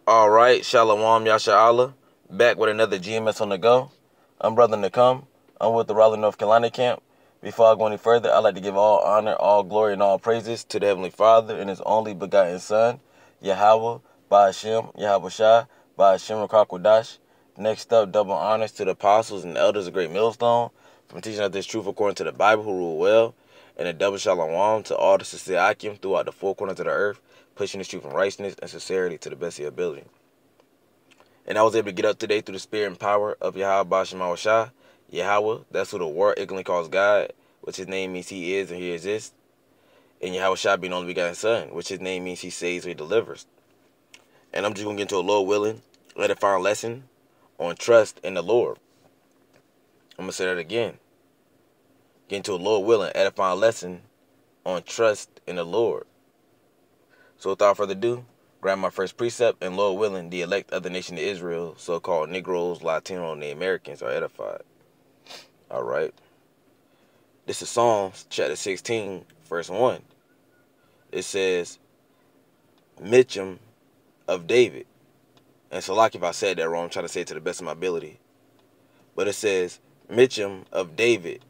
All right, Shalom, Yasha Allah, back with another GMS on the go. I'm Brother Nakam. I'm with the Raleigh, North Carolina camp. Before I go any further, I'd like to give all honor, all glory, and all praises to the Heavenly Father and His only begotten Son, Yahweh, Ba'ashem, Yahweh Shah, Ba'ashem Rakakwadash. Next up, double honors to the apostles and elders of Great Millstone from teaching us this truth according to the Bible who rule well, and a double shalom to all the sincere Akim throughout the four corners of the earth, pushing this truth in righteousness and sincerity to the best of your ability. And I was able to get up today through the spirit and power of Yahweh Ba'ashem Shah, Yahweh, that's who the world ignorantly calls God, which his name means he is and he exists. And Yahweh Shah being only begotten Son, which his name means he saves or he delivers. And I'm just going to get into a Lord willing, edifying lesson on trust in the Lord. I'm going to say that again. Get into a Lord willing, edifying lesson on trust in the Lord. So without further ado, grab my first precept, and Lord willing, the elect of the nation of Israel, so-called Negroes, Latino, and the Americans are edified. All right. This is Psalms chapter 16, verse 1. It says, Mitcham of David. And so like if I said that wrong, I'm trying to say it to the best of my ability. But it says, Mitcham of David,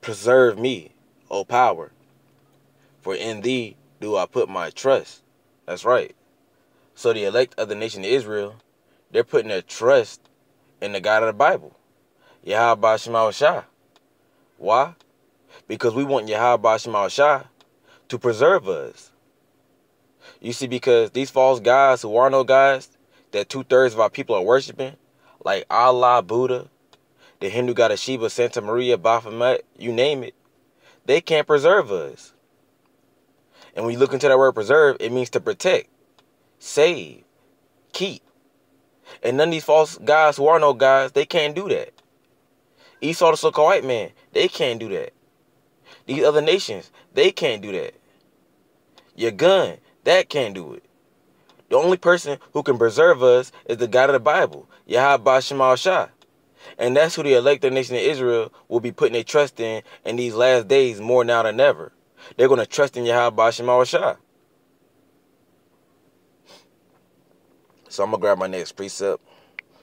preserve me, O power, for in thee do I put my trust. That's right. So the elect of the nation of Israel, they're putting their trust in the God of the Bible, Yahweh Ba'ashem Shah. Why? Because we want Yahweh Ba'ashem Shah to preserve us. You see, because these false gods who are no gods that 2/3 of our people are worshiping, like Allah, Buddha, the Hindu goddess Shiva, Santa Maria, Baphomet, you name it, they can't preserve us. And when you look into that word preserve, it means to protect, save, keep. And none of these false gods who are no gods, they can't do that. Esau, the so-called white man, they can't do that. These other nations, they can't do that. Your gun, that can't do it. The only person who can preserve us is the God of the Bible, Yahweh Ba'ashem Shah. And that's who the elected nation of Israel will be putting their trust in these last days more now than ever. They're going to trust in Yahweh Ba'ashem Shah. So I'm going to grab my next precept.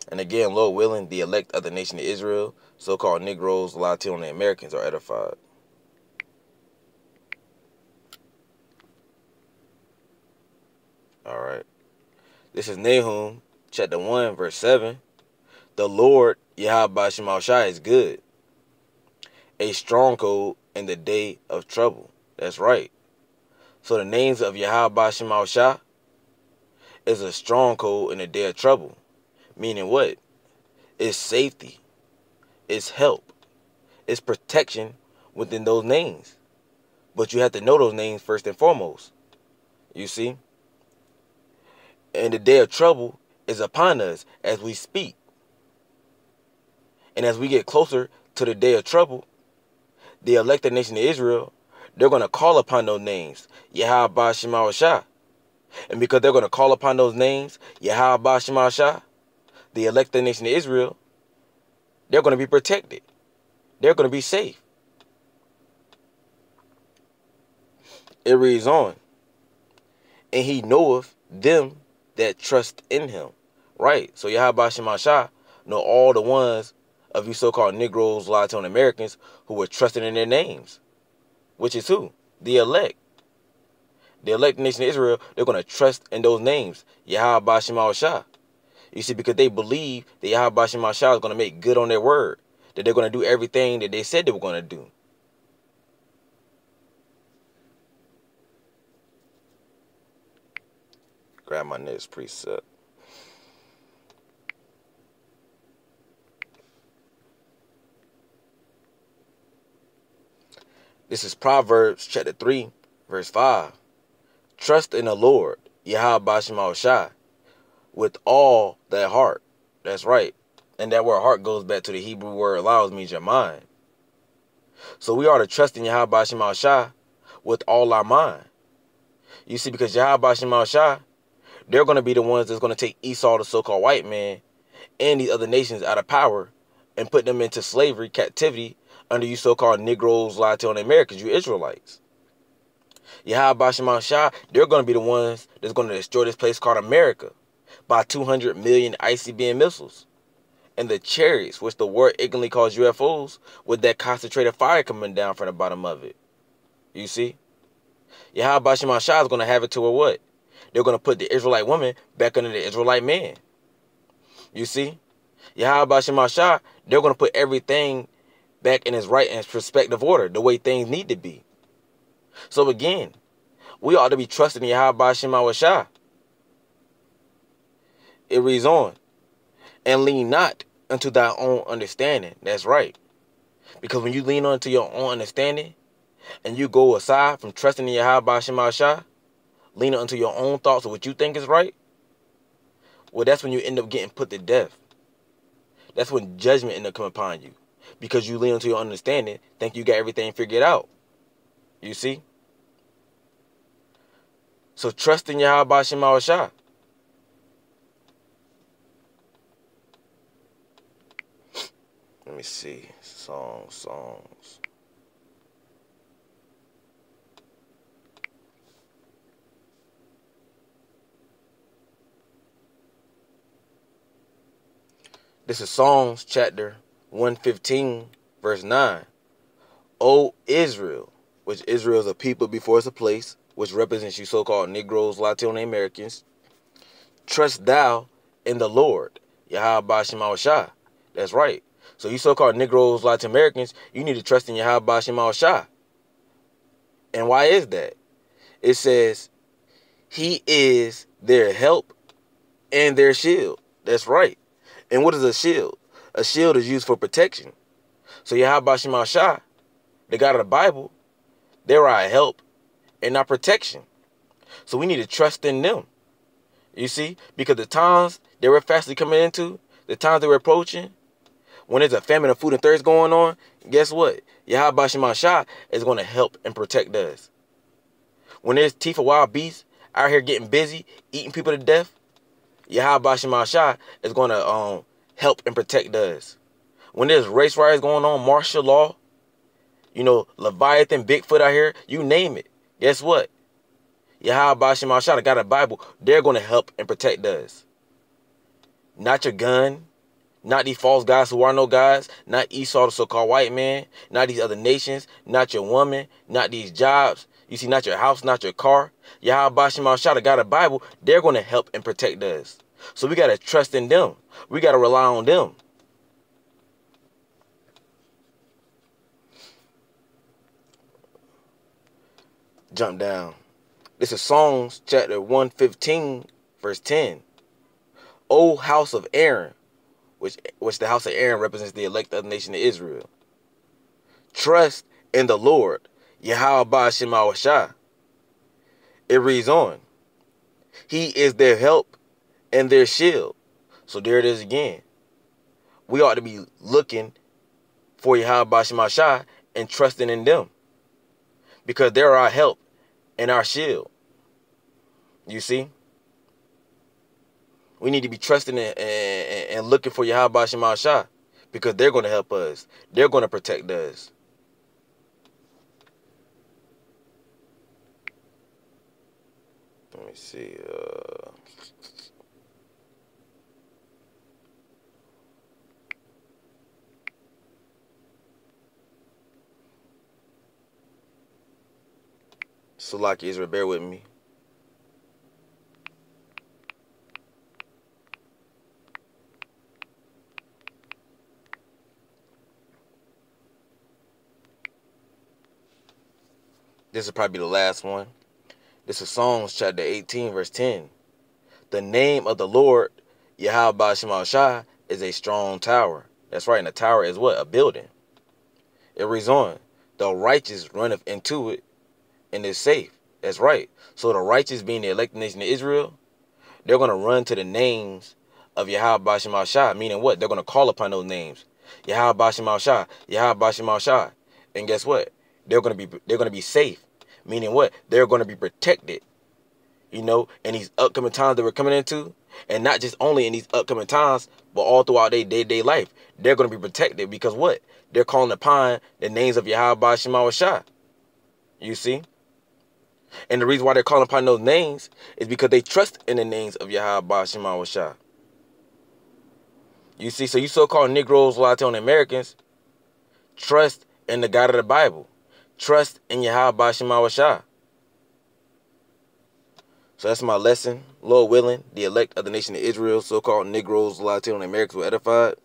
And again, Lord willing, the elect of the nation of Israel, so-called Negroes, Latino, and Americans are edified. All right. This is Nahum, chapter 1, verse 7. The Lord, Yahweh Ba'ashem Shah, is good, a stronghold in the day of trouble. That's right. So the names of Yahweh Ba'ashem Shah is a stronghold in the day of trouble. Meaning what? It's safety. It's help. It's protection within those names. But you have to know those names first and foremost. You see? And the day of trouble is upon us as we speak. And as we get closer to the day of trouble, the elected nation of Israel, they're going to call upon those names, Yahweh Ba'ashem Shah. And because they're going to call upon those names, Yahweh Ba'ashem Shah, the elected nation of Israel, they're going to be protected. They're going to be safe. It reads on, and he knoweth them that trust in him. Right. So Yahweh Ba'ashem Shah know all the ones of you so-called Negroes, Latino, and Americans who were trusting in their names. Which is who? The elect. The elect nation of Israel, they're going to trust in those names. Yahweh Ba'ashem Shah. You see, because they believe that Yahweh Ba'ashem Shah is going to make good on their word. That they're going to do everything that they said they were going to do. Grab my next precept. This is Proverbs chapter 3, verse 5. Trust in the Lord, Yahweh Ba'ashem Shah, with all thy heart. That's right. And that word heart goes back to the Hebrew word allows, means your mind. So we are to trust in Yahweh Ba'ashem Shah with all our mind. You see, because Yahweh Ba'ashem Shah, they're going to be the ones that's going to take Esau, the so-called white man, and these other nations out of power and put them into slavery, captivity, under you so-called Negroes, Latino, and Americans, you Israelites. Yahweh Ba'ashem Shah, they're going to be the ones that's going to destroy this place called America. by 200 million ICBM missiles. And the chariots, which the world ignorantly calls UFOs, with that concentrated fire coming down from the bottom of it. You see? Yahweh Shema Shah is going to have it to where what? They're going to put the Israelite woman back under the Israelite man. You see? Yahweh Shema Shah, they're going to put everything back in its right and its perspective order, the way things need to be. So again, we ought to be trusting Yahweh Shema Shah. It reads on, and lean not unto thy own understanding. That's right. Because when you lean on to your own understanding, and you go aside from trusting in Yahweh Shema Shah, leaning onto your own thoughts of what you think is right, well, that's when you end up getting put to death. That's when judgment end up coming upon you. Because you lean onto your understanding, think you got everything figured out. You see? So trust in Yahweh Shema Shah. Let me see. Songs. This is Psalms chapter 115, verse 9. O Israel, which Israel is a people before it's a place, which represents you so-called Negroes, Latino Americans, trust thou in the Lord, Yahweh Shema Shah. That's right. So you so-called Negroes, Latin Americans, you need to trust in Yahweh Shema Shah. And why is that? It says, he is their help and their shield. That's right. And what is a shield? A shield is used for protection. So Yahweh Shema Shah, the God of the Bible, they're our help and our protection. So we need to trust in them. You see? Because the times they were fastly coming into, the times they were approaching, when there's a famine of food and thirst going on, guess what? Yahweh Shema Shah is going to help and protect us. When there's teeth of wild beasts out here getting busy, eating people to death, Yahweh Shema Shah is going to help and protect us. When there's race riots going on, martial law, you know, Leviathan, Bigfoot out here, you name it. Guess what? Yahweh Shema Shah, the God of the Bible, they're going to help and protect us. Not your gun, not these false gods who are no gods, not Esau, the so-called white man, not these other nations, not your woman, not these jobs. You see, not your house, not your car. Yahweh Shema Shah, the God of the Bible, they're going to help and protect us. So we got to trust in them. We got to rely on them. Jump down. This is Psalms chapter 115, verse 10. O house of Aaron, which the house of Aaron represents the elect of the nation of Israel. Trust in the Lord, Yahweh Shema Shah. It reads on. He is their help and their shield. So there it is again. We ought to be looking for Yahweh Shema Shah and trusting in them. Because they're our help and our shield. You see? We need to be trusting and looking for Yahweh Shema Shah. Because they're going to help us. They're going to protect us. Let me see. Salaki Israel, bear with me. This will probably be the last one. This is Psalms chapter 18, verse 10. The name of the Lord, Yahweh Shema Shah, is a strong tower. That's right, and a tower is what? A building. It reads on. The righteous runneth into it and is safe. That's right. So the righteous, being the elected nation of Israel, they're going to run to the names of Yahweh Shema Shah, meaning what? They're going to call upon those names. Yahweh Shema Shah, Yahweh Shema Shah. And guess what? They're going to be safe. Meaning what? They're going to be protected. You know, in these upcoming times that we're coming into, and not just only in these upcoming times, but all throughout their day-to-day life, they're going to be protected because what? They're calling upon the names of Yahweh Shema Shah. You see? And the reason why they're calling upon those names is because they trust in the names of Yahweh Ba'Shem Shah. You see, so you so-called Negroes, Latino Americans, trust in the God of the Bible. Trust in Yahweh Ba'Shem Shah. So that's my lesson. Lord willing, the elect of the nation of Israel, so-called Negroes, Latino Americans, were edified.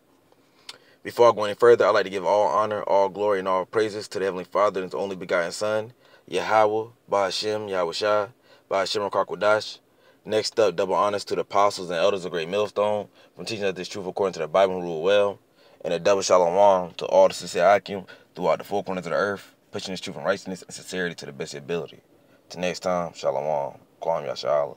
Before I go any further, I'd like to give all honor, all glory, and all praises to the Heavenly Father and His only begotten Son, Yahweh, Ba'Shem, Yahweh Shah, Ba'Shem Rakarkwadash. Next up, double honors to the apostles and elders of Great Millstone from teaching us this truth according to the Bible and rule well. And a double shalom to all the sincere Akim throughout the four corners of the earth, pushing this truth and righteousness and sincerity to the best of ability. Till next time, shalom. Kwam Yasha Allah.